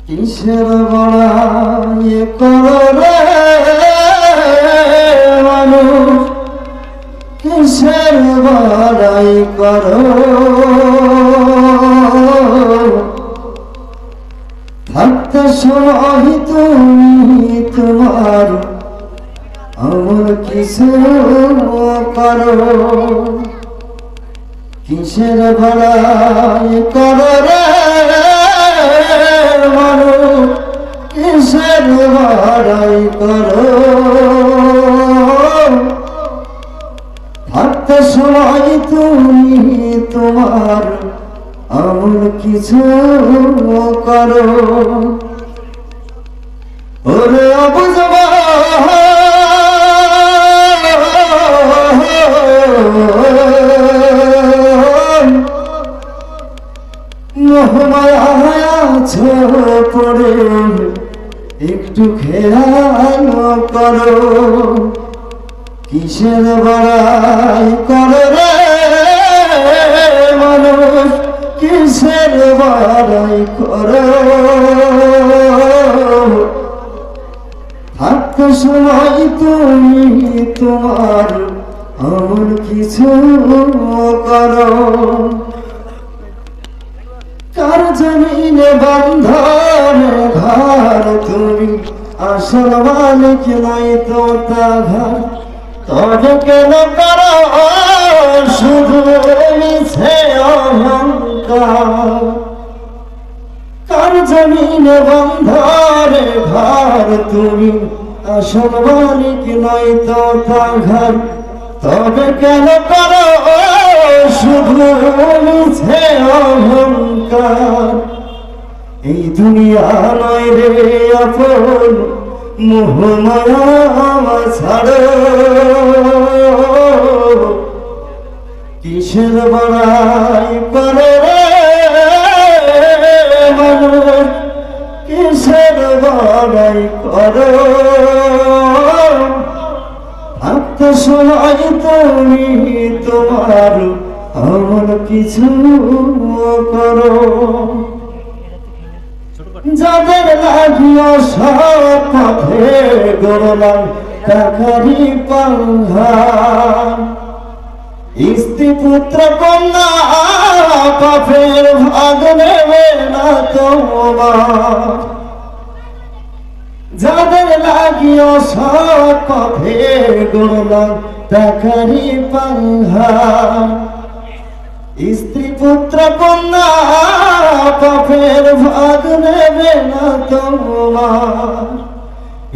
কিসের বড়াই করো রে মানুষ, কিসের বড়াই করো? থাকতে সময় তুমি তোমার আমার কিছু করো। কিসের বড়াই করো রে মানুষ, কিসের বড়াই করো? থাকতে সময় তুমি তোমার আমার কিছু করো। ওরে অবুঝবা মোহমায়া পড়ে একটু খেয়াল করো। কিসের বড়াই করো রে মানুষ, কিসের বড়াই করো? থাকতে সময় তুমি তোমার আমার কিছু করো। কার জমিনে বন্ধন ঘর তুমি, আসল মালিক নাই তো তা ঘর। তবে কেন করো শুধু মিছে অহংকার? কার জমিনে বন্ধন ঘর তুমি, আসল মালিক নাই তো তা ঘর। তবে কেন করো শুধু মিছে অহংকার? এই দুনিয়া নয় রে আপন, মোহমায়া ছাড়ো। কিসের বড়াই করো রে মানুষ, কিসের বড়াই করো? থাকতে সময় তুমি তোমার আমার কিছু করো। যাদের লাগিও সব পথে গড়লাম টাকারি পাহাড়, স্ত্রী পুত্র কন্যা পাপের ভাগ নেবে না তোমার। যাদের লাগিও সব পথে গড়লাম টাকারি পাহাড়, স্ত্রী পুত্র কন্যা পাপের ভাগ নেবে না তোমার।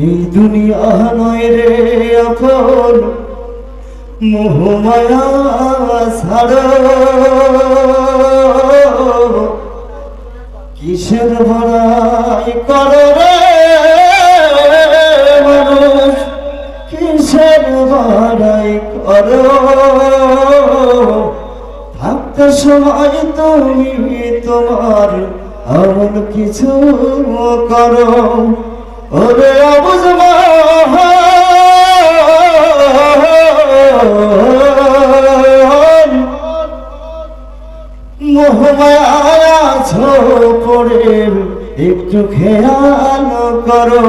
এই দুনিয়া নয় রে আপন, মোহমায়া ছাড়ো। কিসের বড়াই করো রে মানুষ, কিসের বড়াই করো? থাকতে সময় তুমি তোমার আমার কিছু করো। ওরে অবুঝবা মোহমায়া পড়ে একটু খেয়াল করো।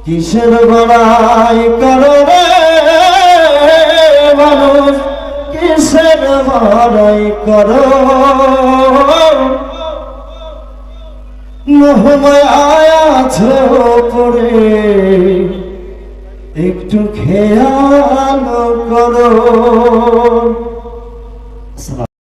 কিসের বড়াই করো রে মানুষ, কিসের বড়াই করো? মোহমায়া পড়ে একটু খেয়াল করো।